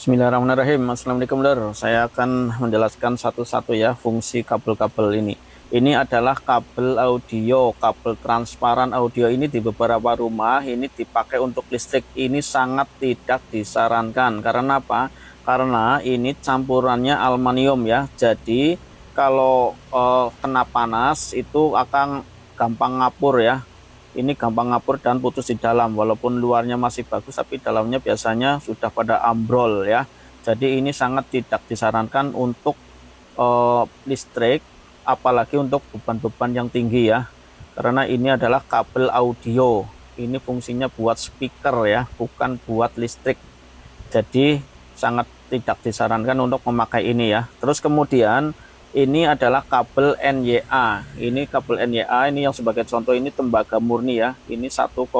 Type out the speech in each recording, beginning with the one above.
Bismillahirrahmanirrahim. Assalamualaikum lor. Saya akan menjelaskan satu-satu ya fungsi kabel-kabel ini. Ini adalah kabel audio, kabel transparan audio ini di beberapa rumah ini dipakai untuk listrik. Ini sangat tidak disarankan. Karena apa? Karena ini campurannya aluminium ya. Jadi kalau kena panas itu akan gampang ngapur ya. Ini gampang ngapur dan putus di dalam, walaupun luarnya masih bagus tapi dalamnya biasanya sudah pada ambrol ya. Jadi ini sangat tidak disarankan untuk listrik, apalagi untuk beban-beban yang tinggi ya, karena ini adalah kabel audio. Ini fungsinya buat speaker ya, bukan buat listrik. Jadi sangat tidak disarankan untuk memakai ini ya. Terus kemudian ini adalah kabel NYA. Ini kabel NYA ini yang sebagai contoh ini tembaga murni ya. Ini 1,5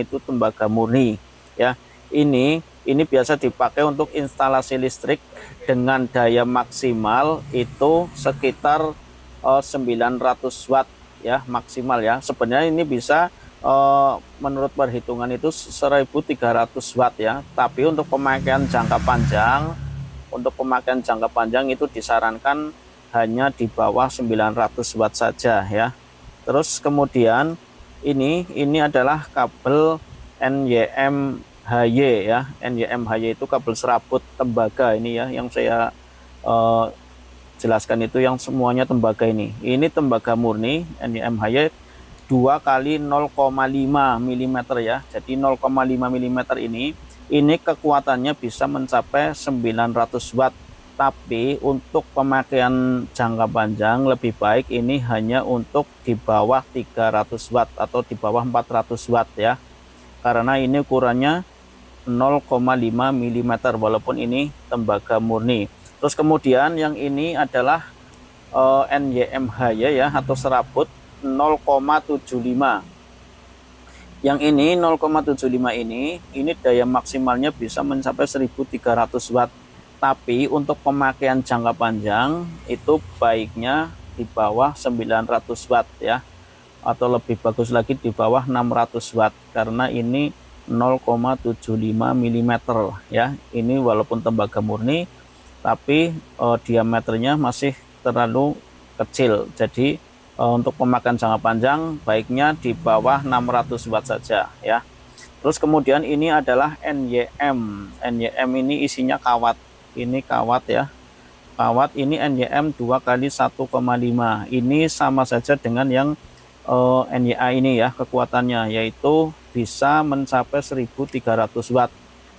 itu tembaga murni ya. Ini biasa dipakai untuk instalasi listrik dengan daya maksimal itu sekitar 900 watt ya maksimal ya. Sebenarnya ini bisa menurut perhitungan itu 1300 watt ya. Tapi untuk pemakaian jangka panjang itu disarankan hanya di bawah 900 watt saja ya. Terus kemudian ini adalah kabel NYM-HY ya. NYM-HY itu kabel serabut tembaga ini ya, yang saya jelaskan itu yang semuanya tembaga ini. Ini tembaga murni NYM-HY 2 kali 0,5 mm ya. Jadi 0,5 mm ini kekuatannya bisa mencapai 900 watt. Tapi untuk pemakaian jangka panjang lebih baik ini hanya untuk di bawah 300 watt atau di bawah 400 watt ya. Karena ini ukurannya 0,5 mm walaupun ini tembaga murni. Terus kemudian yang ini adalah NYM-HY ya atau serabut 0,75. Yang ini 0,75 ini daya maksimalnya bisa mencapai 1300 watt. Tapi untuk pemakaian jangka panjang itu baiknya di bawah 900 watt ya, atau lebih bagus lagi di bawah 600 watt, karena ini 0,75 mm ya. Ini walaupun tembaga murni tapi diameternya masih terlalu kecil. Jadi untuk pemakaian jangka panjang baiknya di bawah 600 watt saja ya. Terus kemudian ini adalah NYM. NYM ini isinya kawat. Ini kawat ya. Kawat ini NYM 2 kali 1,5. Ini sama saja dengan yang NYA ini ya, kekuatannya yaitu bisa mencapai 1300 watt.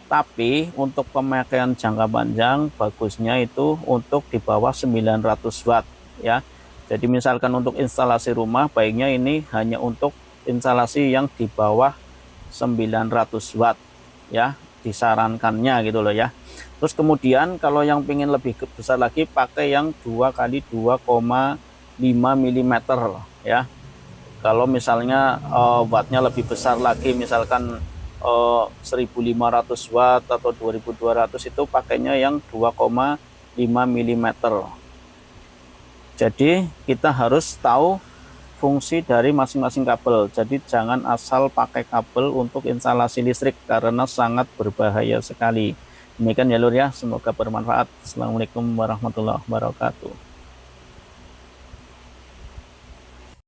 Tapi untuk pemakaian jangka panjang bagusnya itu untuk di bawah 900 watt ya. Jadi misalkan untuk instalasi rumah baiknya ini hanya untuk instalasi yang di bawah 900 watt ya, disarankannya gitu loh ya. Terus kemudian kalau yang pengen lebih besar lagi pakai yang 2 kali 2,5 mm ya. Kalau misalnya wattnya lebih besar lagi, misalkan 1500 watt atau 2200, itu pakainya yang 2,5 mm. Jadi kita harus tahu fungsi dari masing-masing kabel. Jadi jangan asal pakai kabel untuk instalasi listrik karena sangat berbahaya sekali. Demikian ya lur ya, semoga bermanfaat. Assalamualaikum warahmatullahi wabarakatuh.